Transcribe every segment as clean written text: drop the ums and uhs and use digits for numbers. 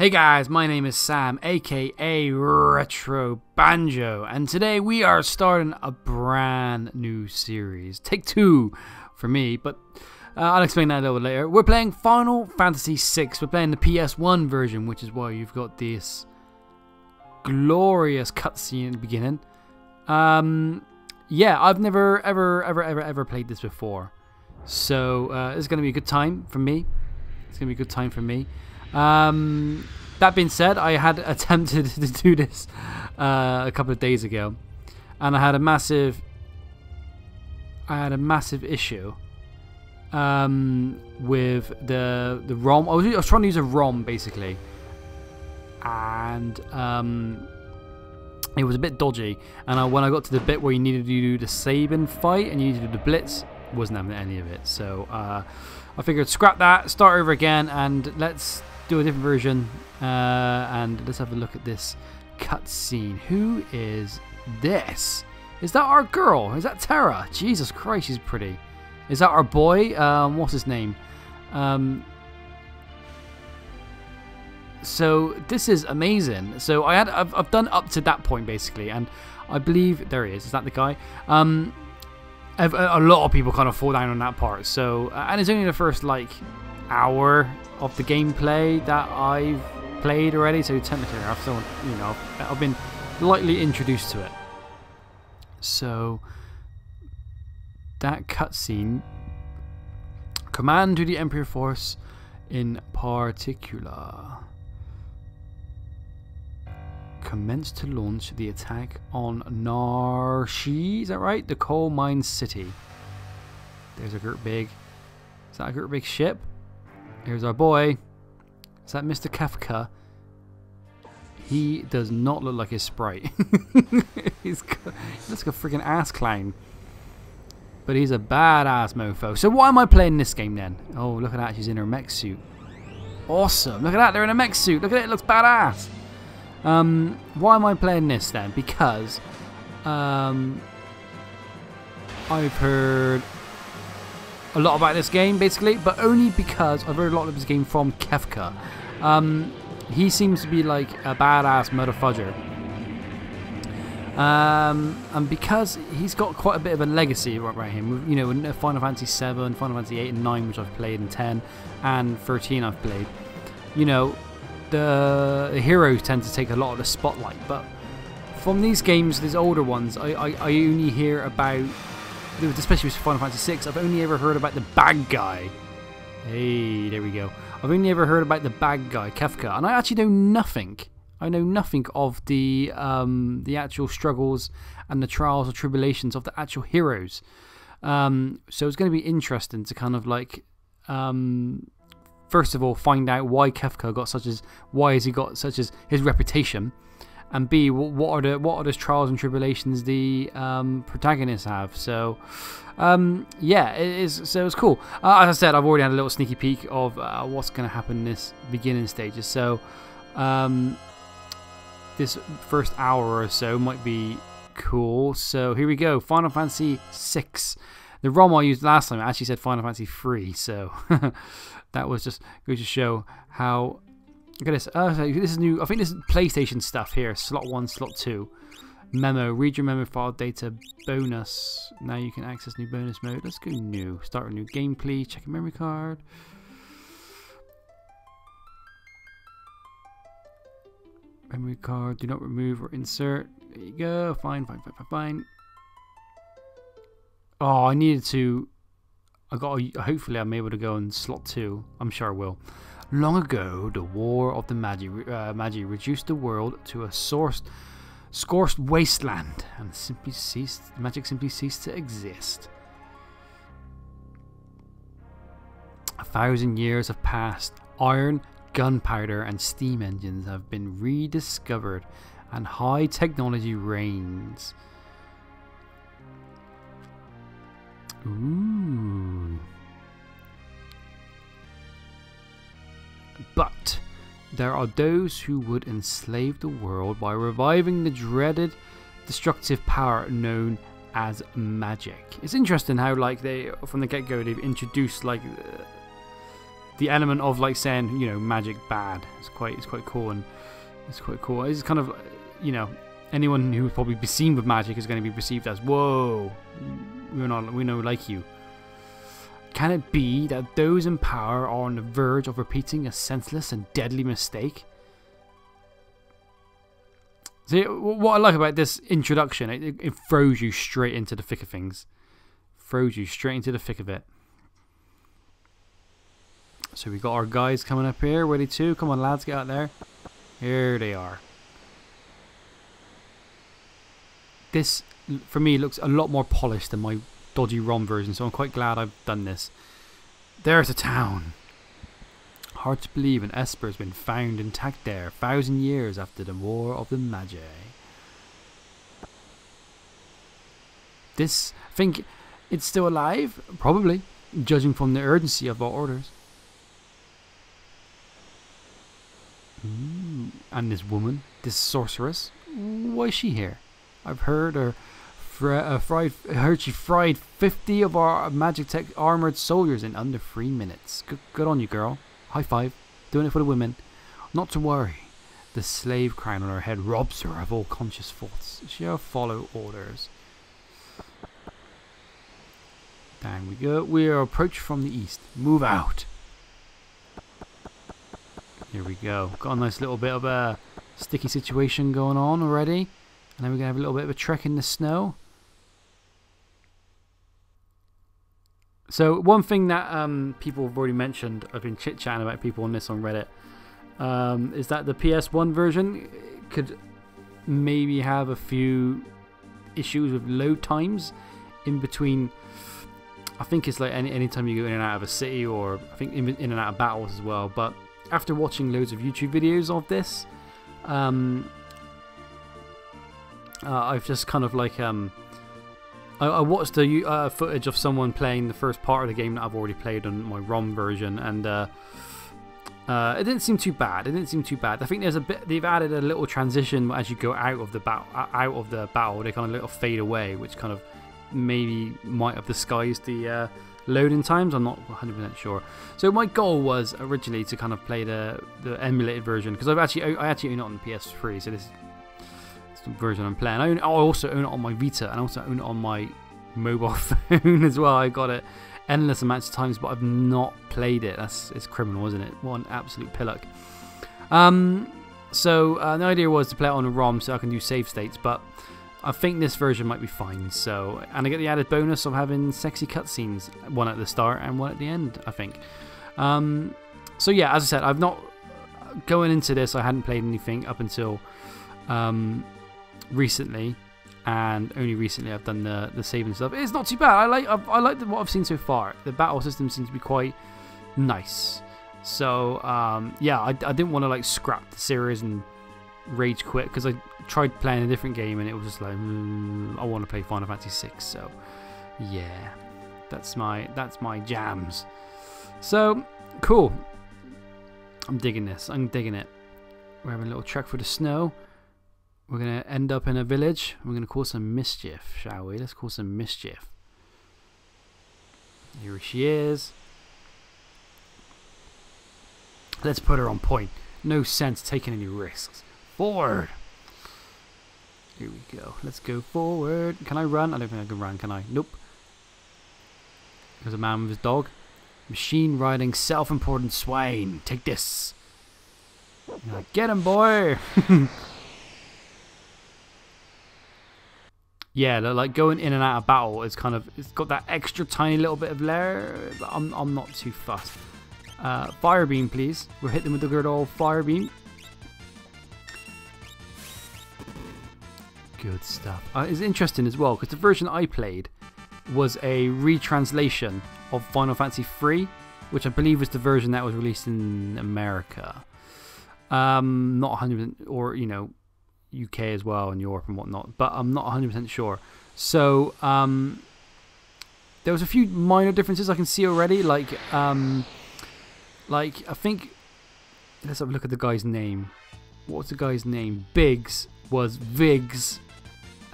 Hey guys, my name is Sam, aka RetroBanjo, and today we are starting a brand new series. Take two for me, but I'll explain that a little bit later. We're playing Final Fantasy VI. We're playing the PS1 version, which is why you've got this glorious cutscene at the beginning. Yeah, I've never ever played this before, so it's gonna be a good time for me. That being said, I had attempted to do this a couple of days ago, and I had a massive issue with the ROM. I was trying to use a ROM basically, and it was a bit dodgy. And when I got to the bit where you needed to do the Sabin fight and you needed to do the Blitz, wasn't having any of it. So I figured scrap that, start over again, and let's do a different version. And let's have a look at this cutscene. Who is this? Is that our girl? Is that Terra? Jesus Christ, she's pretty. Is that our boy? What's his name? So this is amazing. So I've done up to that point basically, and I believe there he is. Is that the guy? A lot of people kind of fall down on that part. So and it's only the first like hour of the gameplay that I've played already. So technically, I've still, I've been lightly introduced to it. So that cutscene. Command to the Emperor Force in particular. Commence to launch the attack on Narshi. Is that right? The coal mine city. There's a great big. Is that a great big ship? Here's our boy. Is that Mr. Kafka? He does not look like his sprite. he looks like a freaking ass clown. But he's a badass mofo. So why am I playing this game then? Oh, look at that. She's in her mech suit. Awesome. Look at that. They're in a mech suit. Look at it. It looks badass. Why am I playing this then? Because I've heard a lot about this game basically, but only because I've heard a lot of this game from Kefka. He seems to be like a badass motherfudger, and because he's got quite a bit of a legacy right him. You know, in Final Fantasy 7, Final Fantasy 8 and 9, which I've played, and 10 and 13 I've played. You know, the heroes tend to take a lot of the spotlight, but from these games, these older ones, I only hear about, especially with Final Fantasy 6, I've only ever heard about the bad guy. Hey, there we go. I've only ever heard about the bad guy, Kefka, and I actually know nothing. I know nothing of the actual struggles and the trials or tribulations of the actual heroes. So it's going to be interesting to kind of like, first of all, find out why Kefka got why has he got such as his reputation, and B, what are the trials and tribulations the protagonists have. So yeah, it's cool. As I said, I've already had a little sneaky peek of what's going to happen in this beginning stages. So this first hour or so might be cool. So here we go. Final Fantasy VI. The ROM I used last time actually said Final Fantasy 3. So that was just going to show how. Look at this. This is new. I think this is PlayStation stuff here. Slot 1, slot 2. Memo. Read your memo file data bonus. Now you can access new bonus mode. Let's go new. Start a new game, please. Check a memory card. Memory card. Do not remove or insert. There you go. Fine. Oh, I needed to. Hopefully, I'm able to go in slot 2. I'm sure I will. Long ago, the war of the Magi reduced the world to a scorched wasteland, and magic simply ceased to exist. 1,000 years have passed. Iron, gunpowder, and steam engines have been rediscovered, and high technology reigns. Ooh. But there are those who would enslave the world by reviving the dreaded destructive power known as magic. It's interesting how, like, they from the get-go they've introduced like the element of like saying, you know, magic bad. It's quite cool, and it's quite cool. It's kind of, you know, anyone who would probably be seen with magic is going to be perceived as, whoa, we know like you. Can it be that those in power are on the verge of repeating a senseless and deadly mistake? See, what I like about this introduction, it throws you straight into the thick of things. Throws you straight into the thick of it. So we got our guys coming up here, ready to. Come on, lads, get out there. Here they are. This, for me, looks a lot more polished than my dodgy ROM version, so I'm quite glad I've done this. There's a town. Hard to believe an Esper has been found intact there 1,000 years after the War of the Magi. This, think it's still alive? Probably, judging from the urgency of our orders. And this woman, this sorceress, why is she here? I've heard her she fried 50 of our Magic Tech armored soldiers in under 3 minutes. Good on you, girl. High five. Doing it for the women. Not to worry. The slave crown on her head robs her of all conscious thoughts. She'll follow orders. Down we go. We are approached from the east. Move out. Here we go. Got a nice little bit of a sticky situation going on already. And then we're going to have a little bit of a trek in the snow. So one thing that people have already mentioned, I've been chit-chatting about people on this on Reddit, is that the PS1 version could maybe have a few issues with load times in between. I think it's like any time you go in and out of a city, or I think in and out of battles as well. But after watching loads of YouTube videos of this, I've just kind of like I watched the footage of someone playing the first part of the game that I've already played on my ROM version, and it didn't seem too bad. I think there's a bit, they've added a little transition as you go out of the battle. They kind of little fade away, which kind of maybe might have disguised the loading times. I'm not 100% sure. So my goal was originally to kind of play the emulated version, because I actually own it on the PS3, so this is the version I'm playing. I also own it on my Vita, and I also own it on my mobile phone as well. I got it endless amounts of times, but I've not played it. It's criminal, isn't it? What an absolute pillock. So the idea was to play it on a ROM so I can do save states, but I think this version might be fine. So, and I get the added bonus of having sexy cutscenes, one at the start and one at the end, I think. So yeah, as I said, I've not, going into this, I hadn't played anything up until recently, and only recently I've done the saving stuff. It's not too bad. I like what I've seen so far. The battle system seems to be quite nice. So yeah, I didn't want to like scrap the series and rage quit, because I tried playing a different game and it was just like I want to play Final Fantasy VI. So yeah, that's my jams. So cool. I'm digging this. I'm digging it. We're having a little trek through the snow. We're going to end up in a village. We're going to cause some mischief, shall we? Let's cause some mischief. Here she is. Let's put her on point. No sense taking any risks. Forward. Here we go. Let's go forward. Can I run? I don't think I can run, can I? Nope. There's a man with his dog. Machine riding self-important swine. Take this. Get him, boy. Yeah, like going in and out of battle is kind of, it's got that extra tiny little bit of layer, but I'm not too fussed. Fire beam, please. We'll hit them with the good old fire beam. Good stuff. It's interesting as well, because the version I played was a retranslation of Final Fantasy III, which I believe was the version that was released in America. Not 100%, or you know, UK as well, and Europe and whatnot, but I'm not 100% sure. So there was a few minor differences I can see already, like I think, let's have a look at the guy's name. What's the guy's name? Biggs was Viggs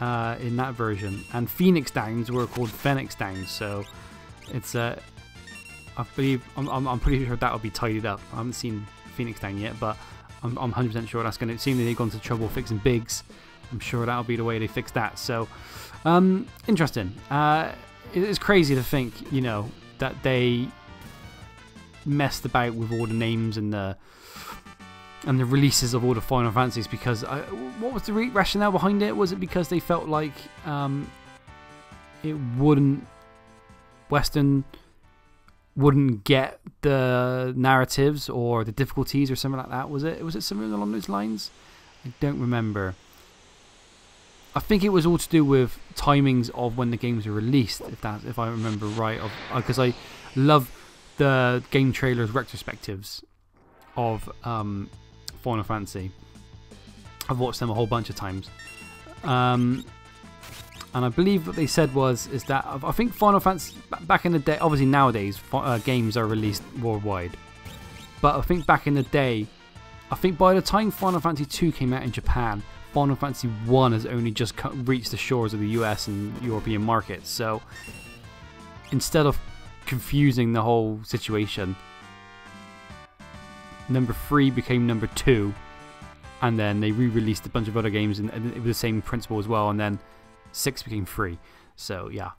in that version, and Phoenix Downs were called Phoenix Downs. So it's I believe I'm pretty sure that'll be tidied up. I haven't seen Phoenix Down yet, but I'm 100% sure that's going to. Seeing that they've gone to trouble fixing Biggs, I'm sure that'll be the way they fix that. So, interesting. It's crazy to think, you know, that they messed about with all the names and the releases of all the Final Fantasies, because what was the rationale behind it? Was it because they felt like Western wouldn't get the narratives or the difficulties or something like that? Was it something along those lines? I don't remember. I think it was all to do with timings of when the games were released, if I remember right. Because I love the game trailers retrospectives of Final Fantasy. I've watched them a whole bunch of times. And I believe what they said is that I think Final Fantasy back in the day, obviously nowadays games are released worldwide, but I think back in the day, I think by the time Final Fantasy 2 came out in Japan, Final Fantasy 1 has only just reached the shores of the US and European markets. So instead of confusing the whole situation, number 3 became number 2, and then they re-released a bunch of other games and it was the same principle as well, and then 6 became 3. So yeah,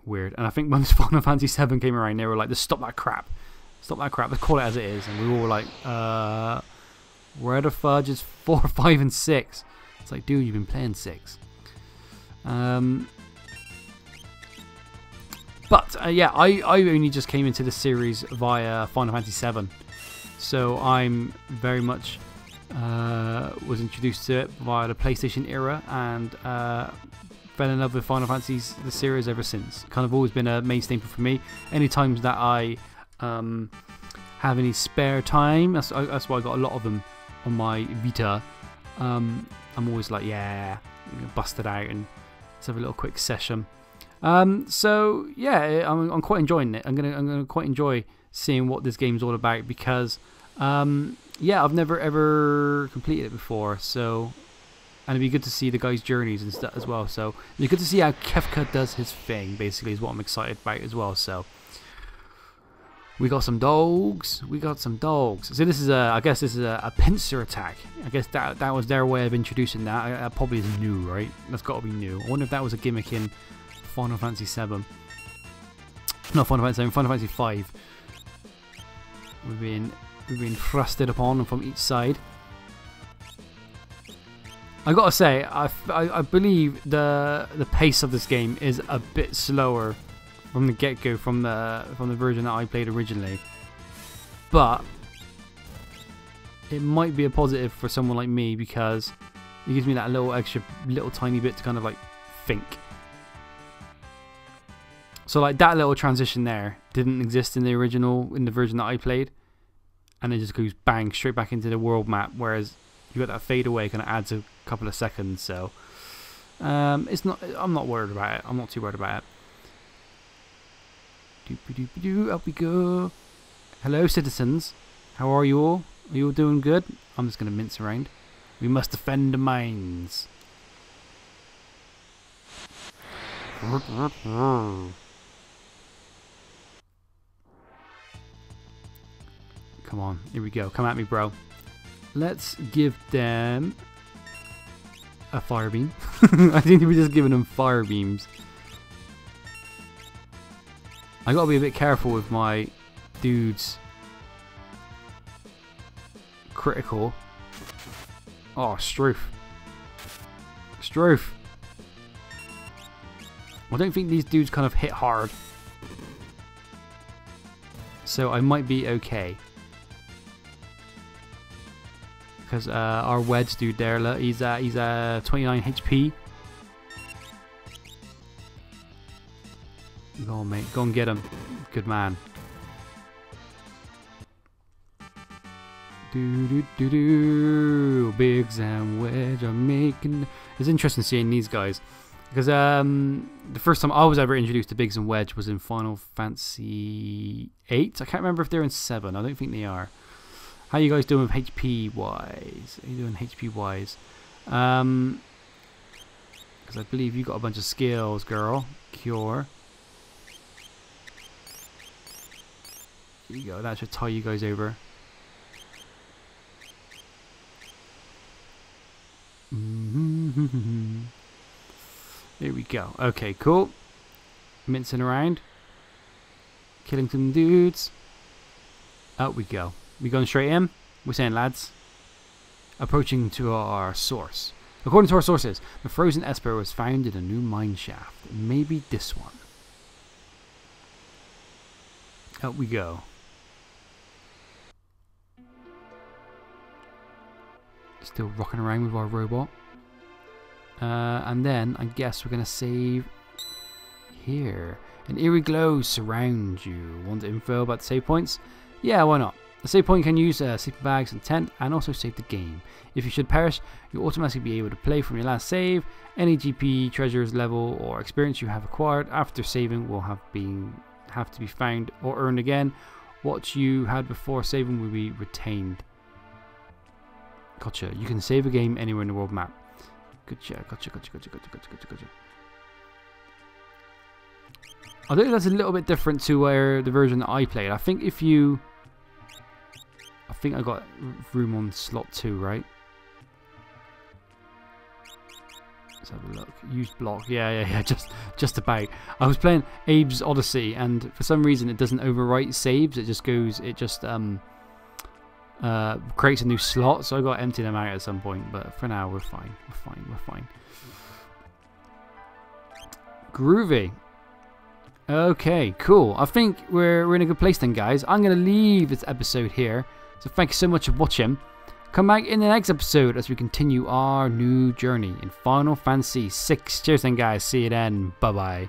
weird. And I think when Final Fantasy 7 came around, they were like, "Just stop that crap, let's call it as it is." And we were all like, where the fudge is 4, 5 and 6? It's like, dude, you've been playing 6. But yeah, I only just came into the series via Final Fantasy 7, so I'm very much was introduced to it via the PlayStation era, and fell in love with Final Fantasy the series ever since. Kind of always been a main staple for me. Any times that I have any spare time, that's why I got a lot of them on my Vita. I'm always like, yeah, I'm gonna bust it out and let's have a little quick session. So yeah, I'm quite enjoying it. I'm gonna quite enjoy seeing what this game's all about, because yeah, I've never ever completed it before. So, and it'd be good to see the guys' journeys and stuff as well. So it'd be good to see how Kefka does his thing. Basically, is what I'm excited about as well. So we got some dogs. So this is I guess this is a pincer attack. I guess that was their way of introducing that. That probably is new, right? That's got to be new. I wonder if that was a gimmick in Final Fantasy 7. Not Final Fantasy 7, Final Fantasy 5. We've been thrusted upon from each side. I gotta say, I believe the pace of this game is a bit slower from the get-go from the version that I played originally, but it might be a positive for someone like me, because it gives me that little tiny bit to kind of like think. So like that little transition there didn't exist in the version that I played, and it just goes bang straight back into the world map, whereas you got that fade away, kind of adds a couple of seconds. So I'm not worried about it. I'm not too worried about it. Up we go. Hello, citizens. How are you all? Are you all doing good? I'm just going to mince around. We must defend the mines. Come on, here we go. Come at me, bro. Let's give them a fire beam. I think we're just giving them fire beams. I gotta be a bit careful with my dudes. Critical. Oh, Stroof. I don't think these dudes kind of hit hard, so I might be okay. Because our wedge dude there, look, he's 29 HP. Go on, mate. Go and get him. Good man. Biggs and Wedge are making... It's interesting seeing these guys, because the first time I was ever introduced to Biggs and Wedge was in Final Fantasy 8. I can't remember if they're in 7. I don't think they are. How you guys doing with HP wise? How you doing HP wise? Because I believe you got a bunch of skills, girl. Cure. Here you go. That should tie you guys over. There we go. Okay, cool. Mincing around. Killing some dudes. Out we go. We going straight in? We're saying, lads. Approaching to our source. According to our sources, the frozen Esper was found in a new mine shaft. Maybe this one. Out we go. Still rocking around with our robot. And then I guess we're going to save here. An eerie glow surrounds you. Want info about the save points? Yeah, why not? The save point can use sleeping bags and tent and also save the game. If you should perish, you'll automatically be able to play from your last save. Any GP, treasures, level or experience you have acquired after saving will have to be found or earned again. What you had before saving will be retained. Gotcha. You can save a game anywhere in the world map. Gotcha. I think that's a little bit different to where the version that I played. I think I got room on slot 2, right? Let's have a look. Use block. Yeah. Just about. I was playing Abe's Odyssey, and for some reason it doesn't overwrite saves. It just goes. It just creates a new slot. So I got to empty them out at some point. But for now, we're fine. We're fine. Groovy. Okay, cool. I think we're in a good place then, guys. I'm going to leave this episode here. So thank you so much for watching. Come back in the next episode as we continue our new journey in Final Fantasy VI. Cheers then, guys. See you then. Bye-bye.